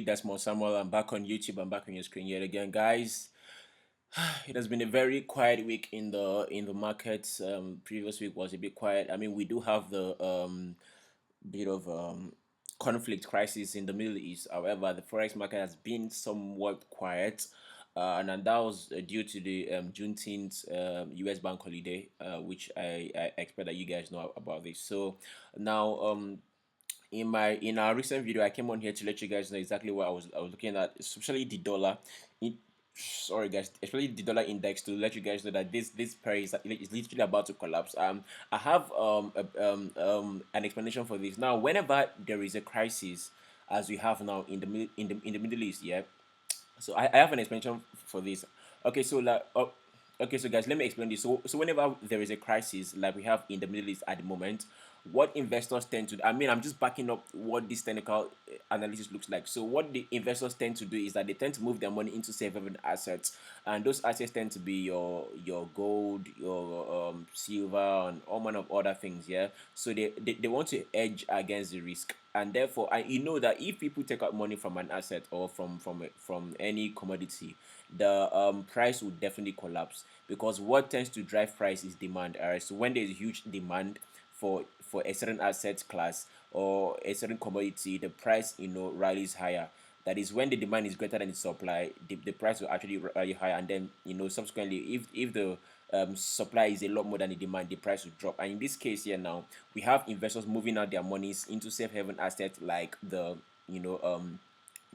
That's more Samuel. I'm back on YouTube. I'm back on your screen yet again, guys. It has been a very quiet week in the markets. Previous week was a bit quiet. I mean, we do have the bit of conflict crisis in the Middle East. However, the forex market has been somewhat quiet. And that was due to the Juneteenth U.S. bank holiday, which I expect that you guys know about this. So now, in our recent video, I came on here to let you guys know exactly what I was looking at, especially the dollar. In, sorry guys, especially the dollar index, to let you guys know that this pair is literally about to collapse. I have an explanation for this. Now, whenever there is a crisis, as we have now in the Middle East, yeah. So I have an explanation for this. Okay, so okay, so guys, let me explain this. So whenever there is a crisis like we have in the Middle East at the moment, what investors tend to, I mean, I'm just backing up what this technical analysis looks like. So what the investors tend to do is that they tend to move their money into safe haven assets, and those assets tend to be your gold, your silver, and all manner of other things. Yeah. So they want to edge against the risk, and therefore, you know that if people take out money from an asset or from any commodity, the price will definitely collapse, because what tends to drive price is demand. All right. So when there is huge demand for a certain asset class or a certain commodity, the price rallies higher. That is when the demand is greater than the supply, the price will actually rally higher, and then subsequently, if the supply is a lot more than the demand, the price will drop. And in this case here now, we have investors moving out their monies into safe haven assets like the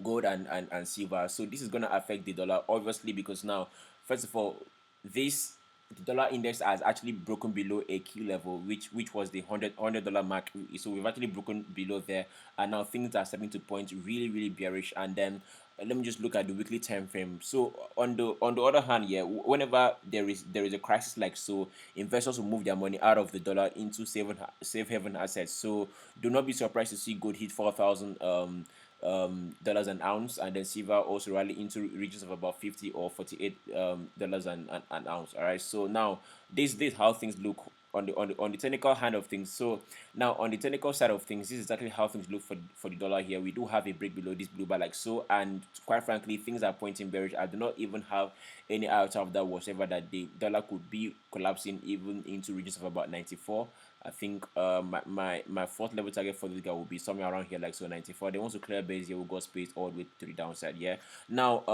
gold and silver. So this is going to affect the dollar, obviously, because now, first of all, this the dollar index has actually broken below a key level, which was the $100 mark. So we've actually broken below there, and now things are starting to point really bearish. And then let me just look at the weekly time frame. So on the other hand, yeah, whenever there is a crisis like so, investors will move their money out of the dollar into safe haven assets. So do not be surprised to see gold hit 4,000 dollars an ounce, and then silver also rally into regions of about 50 or 48 dollars an ounce. All right, so now this is how things look on the technical hand of things. So now on the technical side of things, this is exactly how things look for the dollar here. We do have a break below this blue bar like so, and quite frankly, things are pointing bearish. I do not even have any iota of that whatsoever that the dollar could be collapsing even into regions of about 94. I think my fourth level target for this guy will be somewhere around here, like so 94. They want to clear base here. We'll go space all the way to the downside. Yeah. Now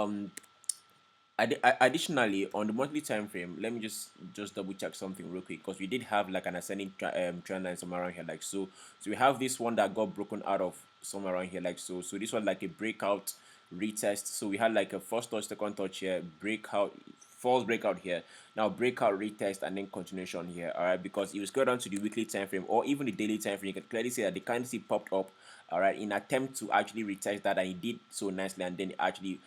additionally, on the monthly time frame, let me just double check something real quick, because we did have like an ascending trend line somewhere around here, like so. So we have this one that got broken out of somewhere around here, like so. So this one like a breakout retest. So we had like a first touch, second touch here, breakout, false breakout here, now breakout retest, and then continuation here. All right, because if you scroll down to the weekly time frame or even the daily time frame, you can clearly see that the candlestick popped up, all right, in attempt to actually retest that, and it did so nicely, and then it actually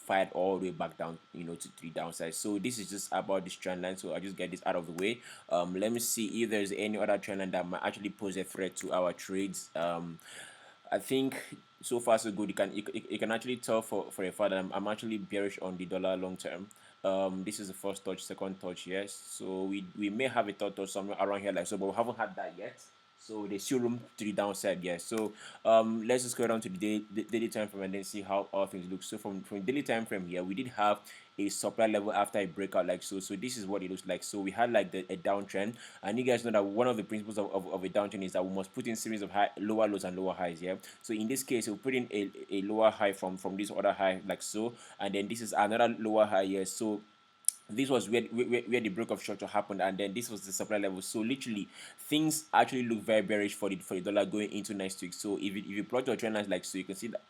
fired all the way back down to three downside. So this is just about this trend line, so I'll just get this out of the way. Let me see if there's any other trend line that might actually pose a threat to our trades. I think so far so good. You can actually tell for a fact that I'm actually bearish on the dollar long term. This is the first touch, second touch, yes. So we may have a third touch somewhere around here like so, but we haven't had that yet. So there's still room to the downside, yes. So let's just go down to the daily time frame and then see how all things look. So from daily time frame here, we did have a supply level after a breakout like so. So this is what it looks like. So we had like a downtrend, and you guys know that one of the principles of a downtrend is that we must put in series of lower lows and lower highs. Yeah. So in this case, we'll put in a lower high from this other high like so, and then this is another lower high here. So this was where the break of structure happened, and then this was the supply level. So literally things actually look very bearish for the dollar going into next week. So if you plot your trend lines like so, you can see that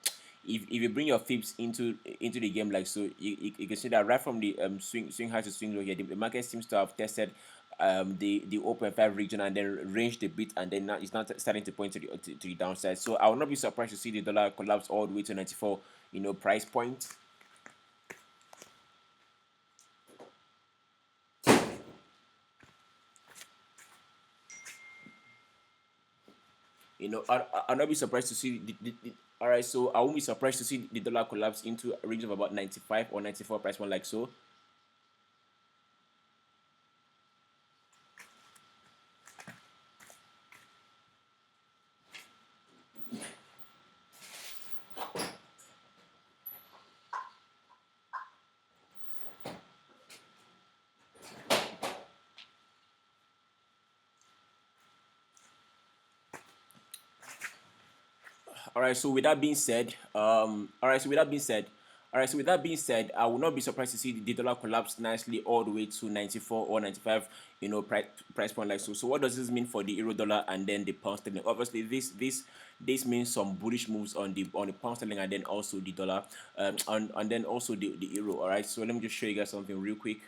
if you bring your fips into the game like so, you can see that right from the swing high to swing low here, the market seems to have tested the 0.5 region and then ranged a bit, and then now it's not starting to point to the downside. So I will not be surprised to see the dollar collapse all the way to 94 price point. I'll not be surprised to see all right. So I won't be surprised to see the dollar collapse into a range of about 95 or 94 price one like so. All right. So with that being said, all right. So with that being said, all right. So with that being said, I will not be surprised to see the dollar collapse nicely all the way to 94 or 95. Price point like so. So what does this mean for the euro dollar and then the pound sterling? Obviously, this means some bullish moves on the pound sterling and then also the dollar, and then also the euro. All right. So let me just show you guys something real quick.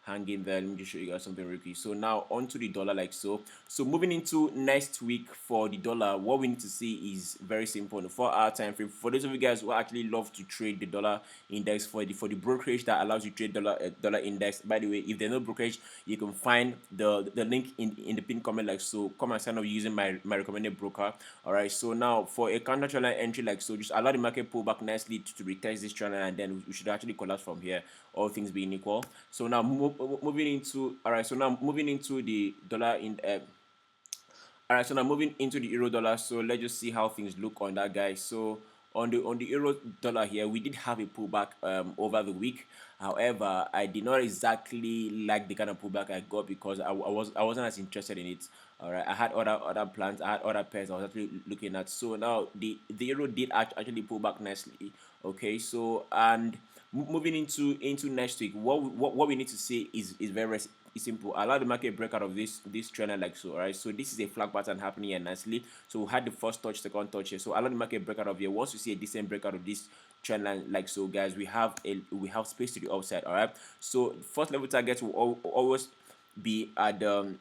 Hang in there. Let me just show you guys something real quick. So now onto the dollar like so. So moving into next week for the dollar, what we need to see is very simple. On the 4 hour time frame, for those of you guys who actually love to trade the dollar index, for the brokerage that allows you to trade dollar index. By the way, if there's no brokerage, you can find the link in the pin comment like so. Come and sign up using my recommended broker. All right. So now for a counter channel entry like so, just allow the market pull back nicely to retest this channel, and then we should actually collapse from here, all things being equal. So now moving into, all right. So now moving into the dollar in. All right, so now moving into the euro dollar. So let's just see how things look on that, guys. So on the euro dollar here, we did have a pullback over the week. However, I did not exactly like the kind of pullback I got because I wasn't as interested in it. All right, I had other plans, I had other pairs I was actually looking at. So now the euro did actually pull back nicely. Okay, so and moving into next week, what we need to see is very simple. Allow the market break out of this trend like so. All right, so this is a flag pattern happening here nicely. So we had the first touch, second touch here. So allow the market break out of here. Once you see a decent breakout of this trend line like so, guys, we have space to the upside. All right, so first level targets will always be at all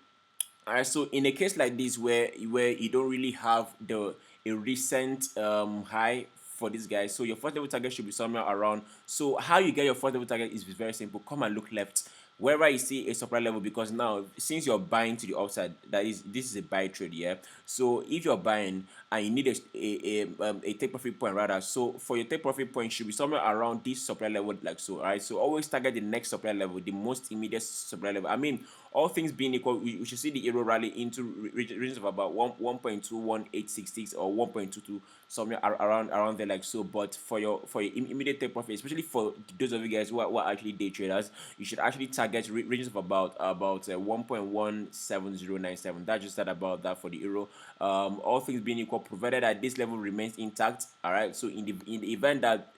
right, so in a case like this where you don't really have a recent high for this guy, so your first level target should be somewhere around. So how you get your first level target is very simple. Come and look left wherever you see a supply level, because now since you're buying to the upside, this is a buy trade, yeah. So if you're buying and you need a take profit point rather, so for your take profit point should be somewhere around this supply level like so. All right, so always target the next supply level, the most immediate supply level. I mean, all things being equal, we should see the euro rally into regions of about 1.21866 or 1.22, somewhere around there like so. But for your immediate take profit, especially for those of you guys who are actually day traders, you should actually target regions of about 1.17097. That's just that about that for the euro. All things being equal, provided that this level remains intact. All right, so in the event that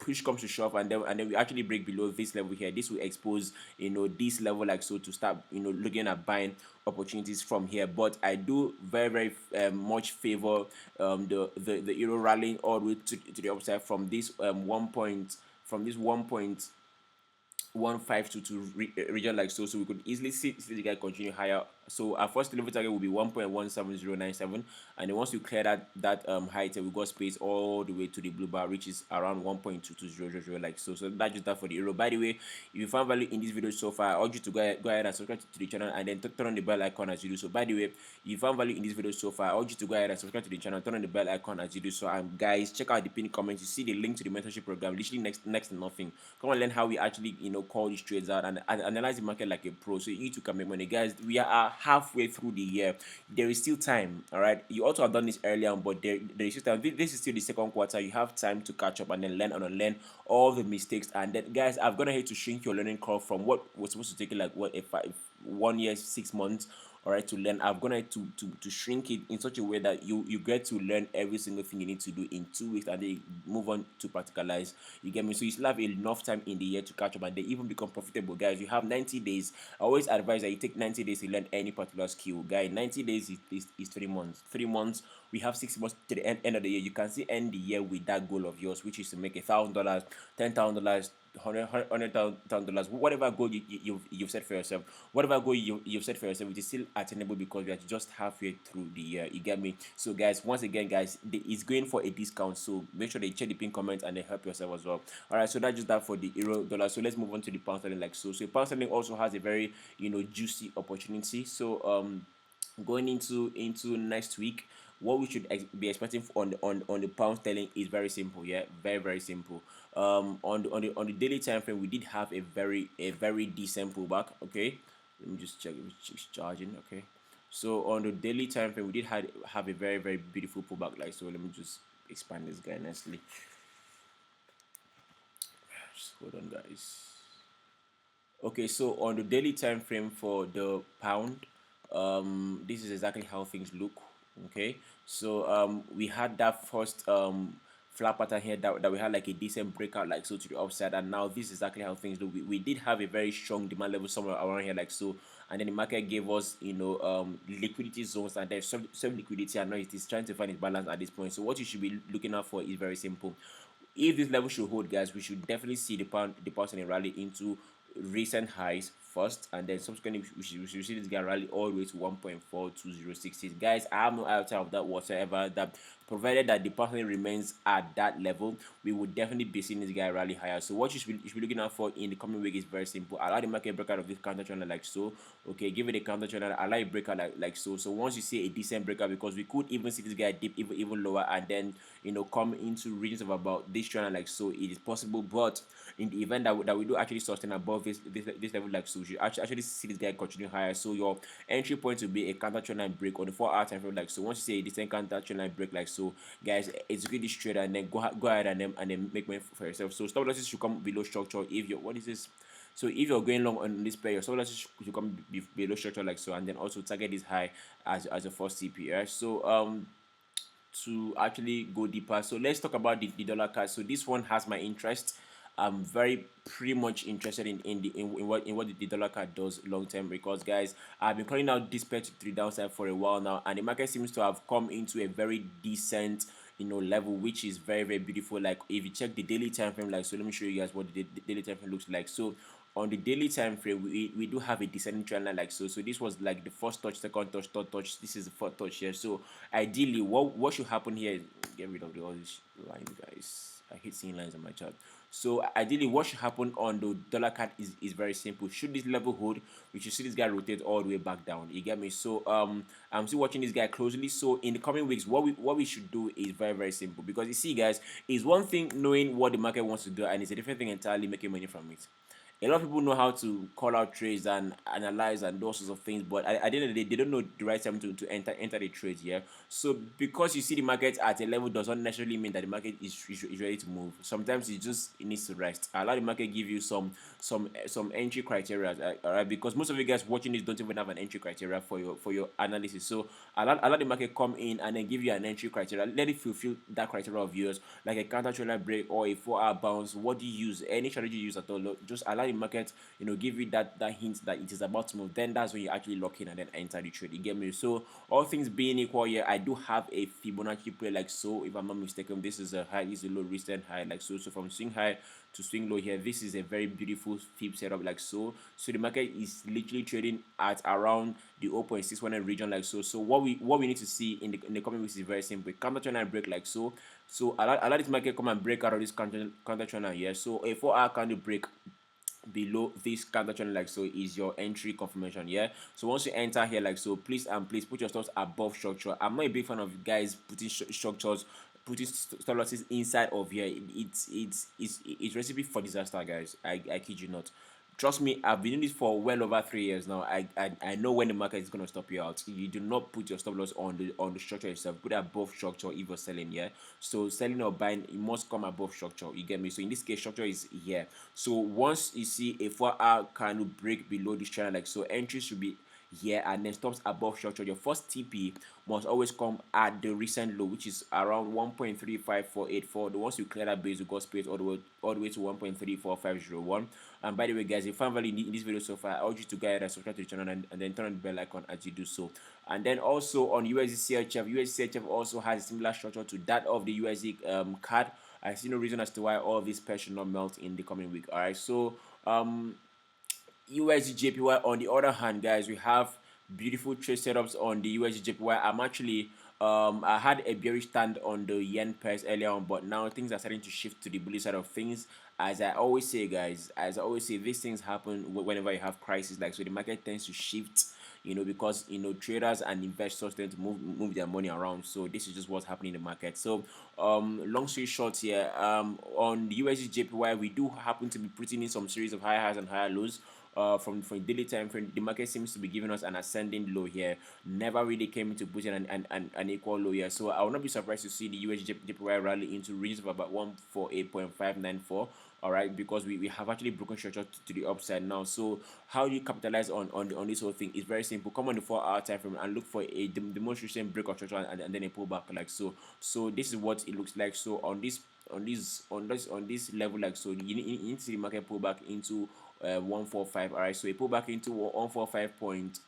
push comes to shove, and then we actually break below this level here, this will expose this level like so to start looking at buying opportunities from here. But I do very much favor the euro rallying all the way to the upside from this 1.1522 region like so we could easily see the guy continue higher. So our first level target will be 1.17097, and then once you clear that height, we got space all the way to the blue bar, which is around 1.2200 like so that's just that for the euro. By the way, if you found value in this video so far, I urge you to go ahead and subscribe to the channel, and then turn on the bell icon as you do so. By the way, if you found value in this video so far, I urge you to go ahead and subscribe to the channel, turn on the bell icon as you do so. And guys, check out the pinned comments. You see the link to the mentorship program literally next to nothing. Come and learn how we actually call these trades out and analyze the market like a pro, so you too can make money. Guys, we are halfway through the year. There is still time. All right, you also have done this earlier on, but there is still time. This is still the second quarter. You have time to catch up and then learn and unlearn all the mistakes. And then, guys, I've gone ahead to shrink your learning curve from what was supposed to take you like 1 year 6 months, all right, to learn. I've gone to shrink it in such a way that you get to learn every single thing you need to do in 2 weeks, and then move on to practicalize. You get me? So you still have enough time in the year to catch up and then even become profitable. Guys, you have 90 days. I always advise that you take 90 days to learn any particular skill. Guy, 90 days is 3 months. 3 months, we have 6 months to the end of the year. You can still end the year with that goal of yours, which is to make $1,000, $10,000, $100,000, whatever goal you've set for yourself, whatever goal you've set for yourself, it is still attainable because we are just halfway through the year. You get me? So guys, once again, guys, it's going for a discount, so make sure they check the pin comment and then help yourself as well. All right, so that's just that for the euro dollar. So let's move on to the pound sterling like so. So pound sterling also has a very juicy opportunity. So going into next week, what we should be expecting on the pound sterling is very simple. Yeah, very simple. On the daily time frame, we did have a very decent pullback. Okay, let me just check if it's charging. Okay, so on the daily time frame, we did have a very beautiful pullback. Like so, let me just expand this guy nicely. Just hold on, guys. Okay, so on the daily time frame for the pound, this is exactly how things look. Okay, So we had that first flat pattern here that we had like a decent breakout like so to the upside, and now this is exactly how things do. We did have a very strong demand level somewhere around here like so, and then the market gave us liquidity zones, and there's some liquidity, and now it is trying to find its balance at this point. So what you should be looking out for is very simple. If this level should hold, guys, we should definitely see the pound and rally into recent highs first, and then subsequently we should see this guy rally all the way to 1.42066. Guys, I have no iota of that whatsoever, that provided that the pound remains at that level, we would definitely be seeing this guy rally higher. So what you should be looking out for in the coming week is very simple. Allow the market break out of this counter channel like so. Okay, give it a counter channel, allow it break out like so. So once you see a decent breakout, because we could even see this guy dip even lower, and then come into regions of about this channel like so, it is possible. But in the event that we do actually sustain above this level like so, you should actually see this guy continue higher. So your entry point will be a counter trend line break on the 4 hour time frame like so. Once you see a decent counter trend line break like so, guys, execute this trade, and then go ahead and then make money for yourself. So stop losses should come below structure. If you're what is this So if you're going long on this pair, your stop losses should come below structure like so, and then also target this high as a first CPR. So to actually go deeper, so let's talk about the dollar card. So this one has my interest. I'm very pretty much interested in what the dollar card does long term, because guys, I've been calling out this pair to the downside for a while now, and the market seems to have come into a very decent level, which is very very beautiful. Like if you check the daily time frame, like so, let me show you guys what the daily time frame looks like. So on the daily time frame, we do have a descending trend line like so. So this was like the first touch, second touch, third touch. This is the fourth touch here. So ideally, what should happen here? Get rid of all these lines, guys. I hate seeing lines on my chart. So ideally, what should happen on the dollar card is very simple. Should this level hold, we should see this guy rotate all the way back down. You get me? So I'm still watching this guy closely. So in the coming weeks, what we should do is very very simple, because you see, guys, it's one thing knowing what the market wants to do, and it's a different thing entirely making money from it. A lot of people know how to call out trades and analyze and those sorts of things, but at the end of the day, they don't know the right time to enter the trades. Yeah. So because you see the market at a level does not necessarily mean that the market is ready to move. Sometimes it needs to rest. Allow the market give you some entry criteria. All right, because most of you guys watching this don't even have an entry criteria for your analysis. So allow the market come in and then give you an entry criteria. Let it fulfill that criteria of yours, like a counter trailer break or a 4 hour bounce. What do you use? Any strategy you use at all? Just allow the market, give you that hint that it is about to move. Then that's when you actually lock in and then enter the trade. You get me? So all things being equal here, I do have a Fibonacci play like so. If I'm not mistaken, this is a high, this is a low, recent high like so. So from swing high to swing low here, this is a very beautiful fib setup like so. So the market is literally trading at around the 0.619 region like so. So what we need to see in the coming weeks is very simple. Counter trend line break like so. So allow this market come and break out of this counter trend line here. So a 4 hour candle break below this counter channel like so is your entry confirmation. Yeah. So once you enter here like so, please put your stops above structure. I'm not a big fan of guys putting structures, putting stop losses inside of here. It's recipe for disaster, guys. I kid you not. Trust me, I've been doing this for well over 3 years now. I know when the market is gonna stop you out. You do not put your stop loss on the structure itself. Put it above structure if you're selling. Yeah. So selling or buying, it must come above structure. You get me? So in this case, structure is here. So once you see a 4 hour candle break below this channel like so, entry should be here, and then stops above structure. Your first TP must always come at the recent low, which is around 1.35484. The once you clear that base, you got space all the way to 1.34501. And by the way, guys, if you found value in this video so far, I urge you to go ahead and subscribe to the channel, and then turn on the bell icon as you do so. And then also on USD CHF also has a similar structure to that of the USD card. I see no reason as to why all of this pair should not melt in the coming week. All right, so USD JPY on the other hand, guys, we have beautiful trade setups on the USD JPY. I'm actually I had a bearish stand on the yen pairs earlier on, but now things are starting to shift to the bullish side of things. As I always say, guys, these things happen whenever you have crisis. Like so, the market tends to shift, because traders and investors tend to move their money around. So this is just what's happening in the market. So long story short here, on the USD JPY, we do happen to be putting in some series of high highs and higher lows. from daily time frame, the market seems to be giving us an ascending low here. Never really came into pushing an equal low here. So I will not be surprised to see the USJPY rally into regions of about 148.594. All right, because we have actually broken structure to the upside now. So how do you capitalize on this whole thing? It's very simple. Come on the 4 hour time frame and look for the most recent break of structure, and then a pullback like so. So this is what it looks like. So on this level, like so, you need to see the market pull back into 145. All right, so a pullback into 145 point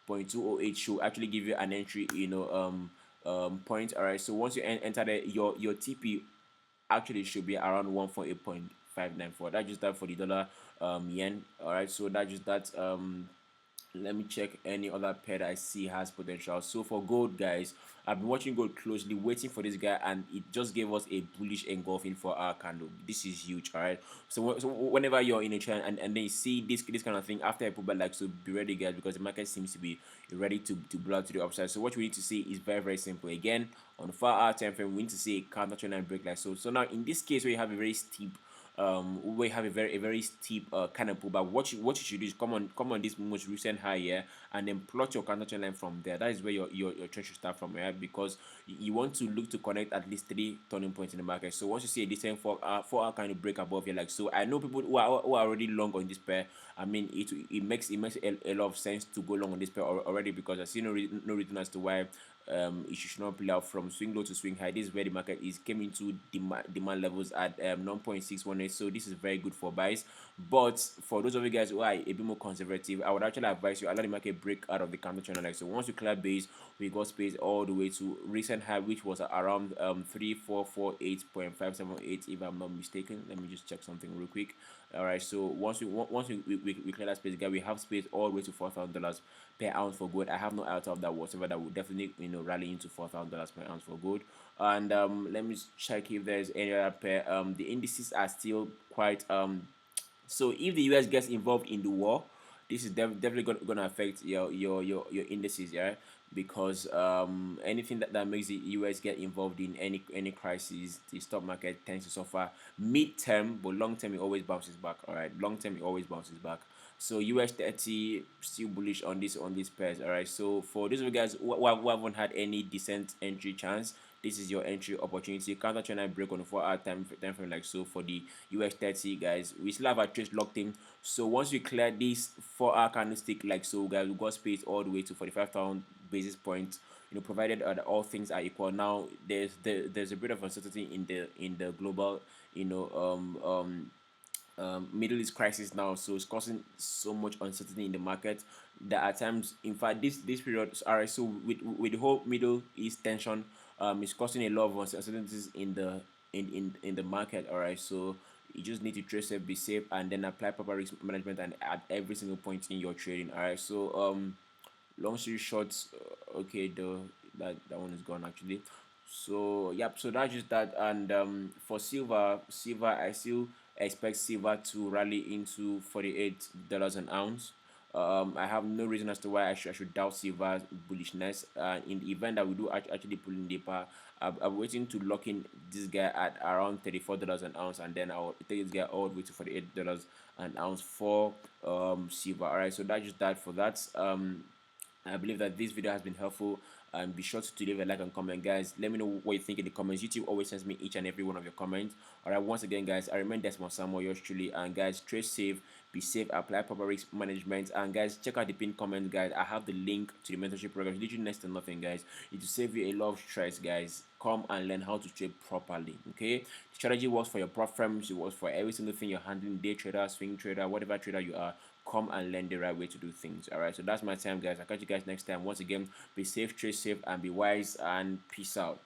208 should actually give you an entry, point. All right, so once you enter your TP actually should be around 148.594. That's just that for the dollar, yen. All right, so that's just that. Let me check any other pair that I see has potential. So for gold, guys, I've been watching gold closely, waiting for this guy, and it just gave us a bullish engulfing for our candle. This is huge. All right, so whenever you're in a trend and then you see this kind of thing after I put back, like, so be ready, guys, because the market seems to be ready to blow out to the upside. So what we need to see is very simple. Again, on the 4 hour time frame, we need to see a counter trend line break like so. So now in this case, where you have a very steep we have a very steep kind of pullback. What you should do is come on this most recent high here, and then plot your counter trend line from there. That is where your trend should start from, right? Because you want to look to connect at least 3 turning points in the market. So once you see a decent 4 hour kind of break above here, like so, I know people who are already long on this pair. I mean, it makes a lot of sense to go long on this pair already, because I see no reason as to why it should not play out from swing low to swing high. This is where the market is came into demand levels at 9.618. So this is very good for buys. But for those of you guys who are a bit more conservative, I would actually advise you allow the market break out of the counter trend line. So once you clear base, we got space all the way to recent high, which was around 3448.578, if I'm not mistaken. Let me just check something real quick. All right, so once we clear that space, guys, we have space all the way to $4,000 per ounce for gold. I have no iota of that whatsoever. That would definitely rally into $4,000 per ounce for gold. And let me check if there's any other pair. The indices are still quite so if the US gets involved in the war, this is definitely gonna affect your indices, yeah. Because anything that makes the US get involved in any crisis, the stock market tends to suffer mid-term, but long-term it always bounces back. All right, long-term it always bounces back. So US 30 still bullish on these pairs. All right, so for those of you guys who haven't had any decent entry chance, this is your entry opportunity. Counter trend line break on the 4 hour time frame, like so. For the US 30, guys, we still have our trades locked in. So once we clear this 4 hour candlestick, like so, guys, we got space all the way to 45,000 basis points, provided that all things are equal. Now there's a bit of uncertainty in the global, Middle East crisis now, so it's causing so much uncertainty in the market that at times, in fact, this period, all right, so with the whole Middle East tension, it's causing a lot of uncertainties in the market. All right, so you just need to trade safe, be safe, and then apply proper risk management and at every single point in your trading. All right, so long story short, okay, that one is gone actually. So yep, so that's just that. And for silver I still expect silver to rally into $48 an ounce. I have no reason as to why I should doubt silver's bullishness. In the event that we do actually pull in deeper, I'm waiting to lock in this guy at around $34 an ounce, and then I'll take this guy all the way to $48 an ounce for silver. All right, so that's just that for that. I believe that this video has been helpful. Be sure to leave a like and comment, guys. Let me know what you think in the comments. YouTube always sends me each and every one of your comments. All right, once again, guys, I remain Desmond Samuel, yours truly. And guys, trade safe, be safe, apply proper risk management. And guys, check out the pinned comment, guys. I have the link to the mentorship program. It's literally next to nothing, guys. It will save you a lot of stress, guys. Come and learn how to trade properly. Okay, the strategy works for your prop firms. It works for every single thing you're handling. Day trader, swing trader, whatever trader you are. Come and learn the right way to do things. All right, so that's my time, guys. I'll catch you guys next time. Once again, be safe, trade safe, and be wise, and peace out.